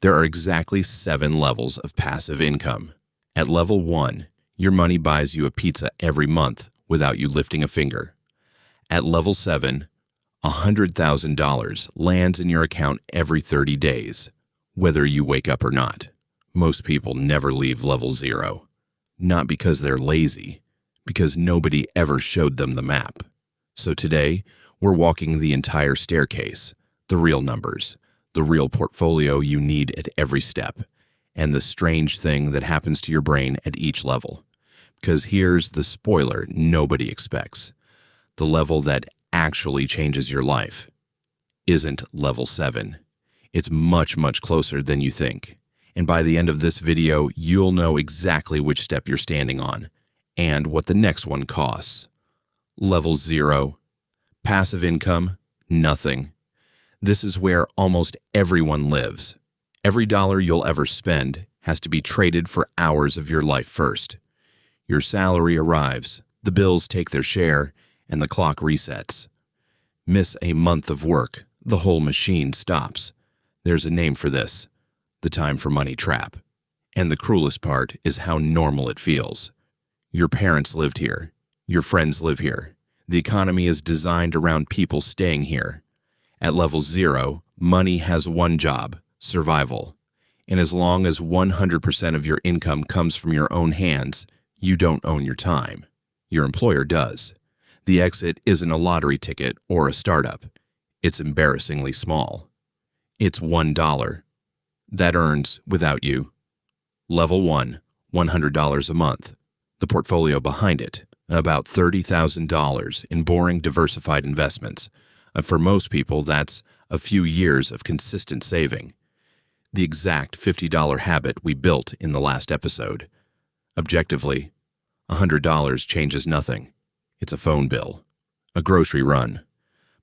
There are exactly 7 levels of passive income. At level 1, your money buys you a pizza every month without you lifting a finger. At level 7, $100,000 lands in your account every 30 days, whether you wake up or not. Most people never leave level 0. Not because they're lazy, because nobody ever showed them the map. So today, we're walking the entire staircase, the real numbers, the real portfolio you need at every step, and the strange thing that happens to your brain at each level. Because here's the spoiler nobody expects. The level that actually changes your life isn't level 7. It's much, much closer than you think. And by the end of this video, you'll know exactly which step you're standing on and what the next one costs. Level 0. Passive income, nothing. This is where almost everyone lives. Every dollar you'll ever spend has to be traded for hours of your life first. Your salary arrives, the bills take their share, and the clock resets. Miss a month of work, the whole machine stops. There's a name for this: the time for money trap. And the cruelest part is how normal it feels. Your parents lived here. Your friends live here. The economy is designed around people staying here. At level 0, money has one job: survival. And as long as 100% of your income comes from your own hands, you don't own your time. Your employer does. The exit isn't a lottery ticket or a startup. It's embarrassingly small. It's $1. That earns without you. Level 1, $100 a month. The portfolio behind it, about $30,000 in boring diversified investments. For most people, that's a few years of consistent saving. The exact $50 habit we built in the last episode. Objectively, $100 changes nothing. It's a phone bill, a grocery run.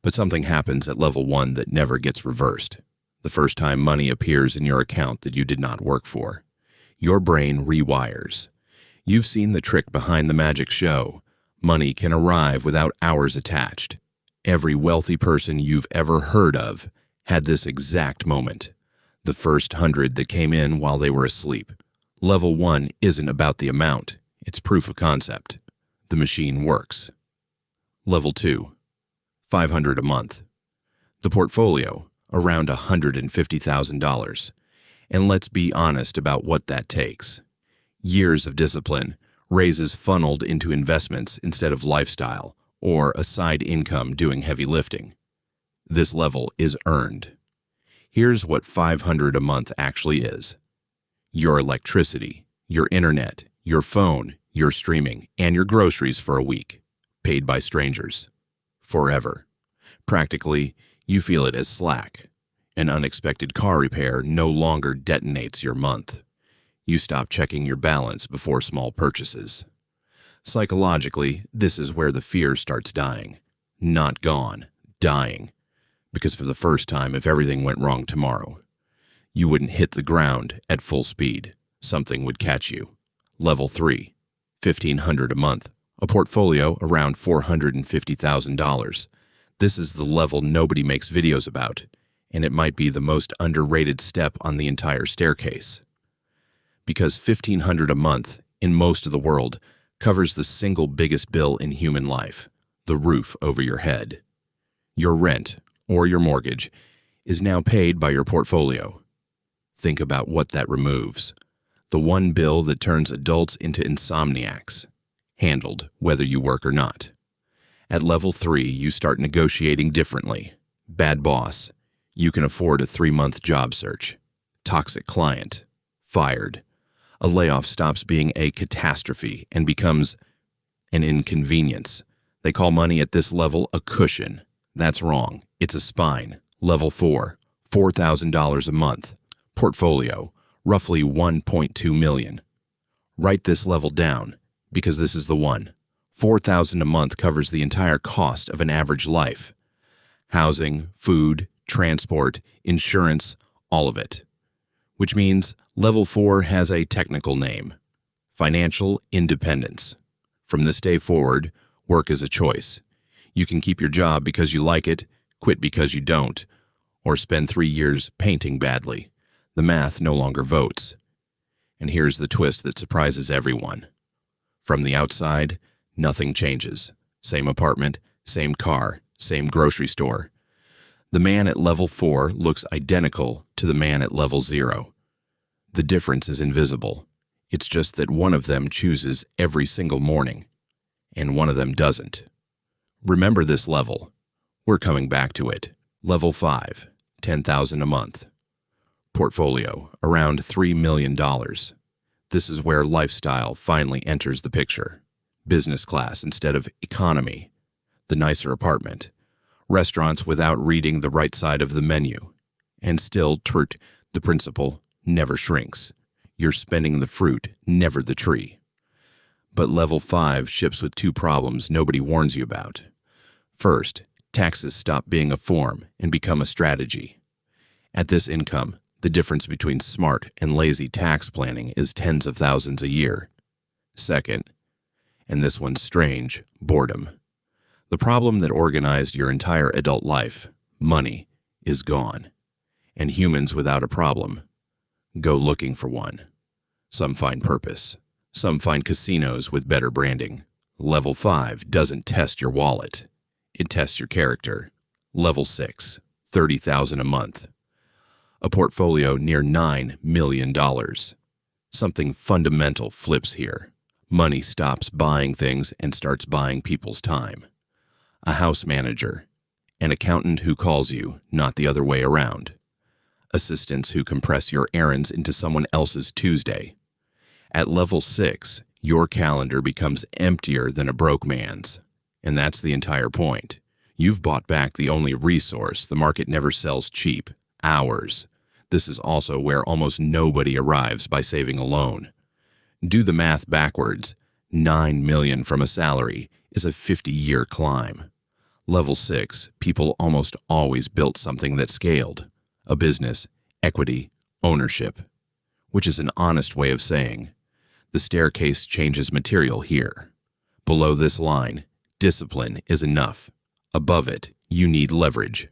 But something happens at level 1 that never gets reversed. The first time money appears in your account that you did not work for, your brain rewires. You've seen the trick behind the magic show. Money can arrive without hours attached. Every wealthy person you've ever heard of had this exact moment. The first 100 that came in while they were asleep. Level 1 isn't about the amount. It's proof of concept. The machine works. Level 2, $500 a month. The portfolio, around $150,000. And let's be honest about what that takes. Years of discipline, raises funneled into investments instead of lifestyle, or a side income doing heavy lifting. This level is earned. Here's what $500 a month actually is. Your electricity, your internet, your phone, your streaming, and your groceries for a week, paid by strangers. Forever. Practically, you feel it as slack. An unexpected car repair no longer detonates your month. You stop checking your balance before small purchases. Psychologically, this is where the fear starts dying. Not gone, dying. Because for the first time, if everything went wrong tomorrow, you wouldn't hit the ground at full speed. Something would catch you. Level 3, $1,500 a month. A portfolio around $450,000. This is the level nobody makes videos about, and it might be the most underrated step on the entire staircase. Because $1,500 a month, in most of the world, covers the single biggest bill in human life, the roof over your head. Your rent, or your mortgage, is now paid by your portfolio. Think about what that removes. The one bill that turns adults into insomniacs. Handled, whether you work or not. At level 3, you start negotiating differently. Bad boss. You can afford a 3-month job search. Toxic client. Fired. A layoff stops being a catastrophe and becomes an inconvenience. They call money at this level a cushion. That's wrong. It's a spine. Level 4, $4,000 a month. Portfolio, roughly $1.2 million. Write this level down, because this is the one. $4,000 a month covers the entire cost of an average life. Housing, food, transport, insurance, all of it. Which means level 4 has a technical name: financial independence. From this day forward, work is a choice. You can keep your job because you like it, quit because you don't, or spend 3 years painting badly. The math no longer votes. And here's the twist that surprises everyone. From the outside, nothing changes. Same apartment, same car, same grocery store. The man at level 4 looks identical to the man at level 0. The difference is invisible. It's just that one of them chooses every single morning, and one of them doesn't. Remember this level. We're coming back to it. Level 5, $10,000 a month. Portfolio, around $3 million. This is where lifestyle finally enters the picture. Business class instead of economy. The nicer apartment. Restaurants without reading the right side of the menu. And still, the principle never shrinks. You're spending the fruit, never the tree. But level 5 ships with 2 problems nobody warns you about. First, taxes stop being a form and become a strategy. At this income, the difference between smart and lazy tax planning is tens of thousands a year. Second, and this one's strange, boredom. The problem that organized your entire adult life, money, is gone. And humans without a problem go looking for one. Some find purpose. Some find casinos with better branding. Level 5 doesn't test your wallet. It tests your character. Level 6, $30,000 a month. A portfolio near $9 million. Something fundamental flips here. Money stops buying things and starts buying people's time. A house manager. An accountant who calls you, not the other way around. Assistants who compress your errands into someone else's Tuesday. At level 6, your calendar becomes emptier than a broke man's. And that's the entire point. You've bought back the only resource the market never sells cheap, hours. This is also where almost nobody arrives by saving alone. Do the math backwards. $9 million from a salary is a 50-year climb. Level 6, people almost always built something that scaled. A business, equity, ownership. Which is an honest way of saying, the staircase changes material here. Below this line, discipline is enough. Above it, you need leverage.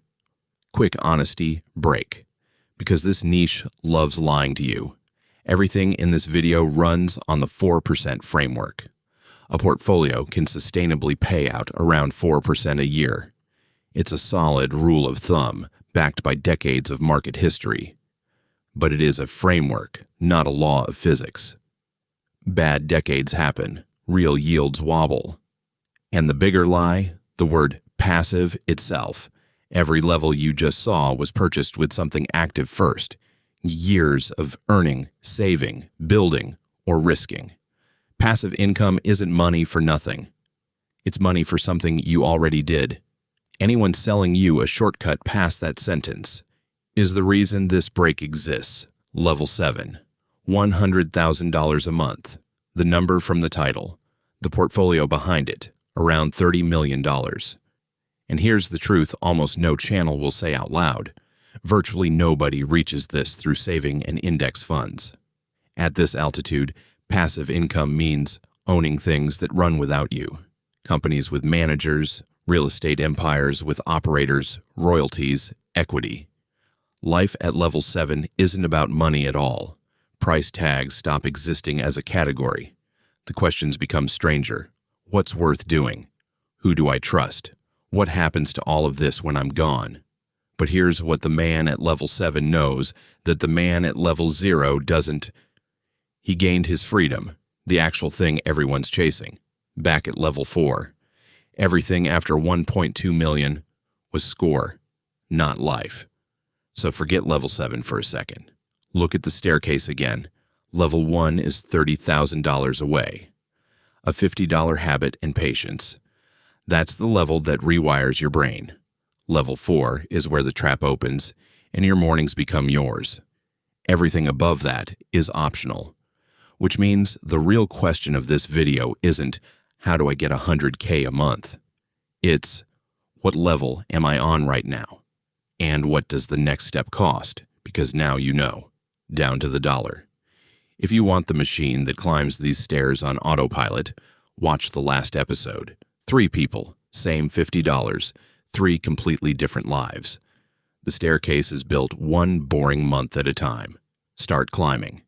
Quick honesty, break. Because this niche loves lying to you. Everything in this video runs on the 4% framework. A portfolio can sustainably pay out around 4% a year. It's a solid rule of thumb, backed by decades of market history. But it is a framework, not a law of physics. Bad decades happen, real yields wobble. And the bigger lie, the word passive itself. Every level you just saw was purchased with something active first. Years of earning, saving, building, or risking. Passive income isn't money for nothing. It's money for something you already did. Anyone selling you a shortcut past that sentence is the reason this break exists. Level 7, $100,000 a month. The number from the title. The portfolio behind it, around $30 million. And here's the truth almost no channel will say out loud. Virtually nobody reaches this through saving and index funds. At this altitude, passive income means owning things that run without you. Companies with managers, real estate empires with operators, royalties, equity. Life at level 7 isn't about money at all. Price tags stop existing as a category. The questions become stranger. What's worth doing? Who do I trust? What happens to all of this when I'm gone? But here's what the man at level 7 knows that the man at level 0 doesn't. He gained his freedom, the actual thing everyone's chasing, back at level 4. Everything after 1.2 million was score, not life. So forget level 7 for a second. Look at the staircase again. Level 1 is $30,000 away. A $50 habit and patience. That's the level that rewires your brain. Level 4 is where the trap opens and your mornings become yours. Everything above that is optional. Which means the real question of this video isn't, how do I get 100K a month? It's, what level am I on right now? And what does the next step cost? Because now you know, down to the dollar. If you want the machine that climbs these stairs on autopilot, watch the last episode. 3 people, same $50, 3 completely different lives. The staircase is built one boring month at a time. Start climbing.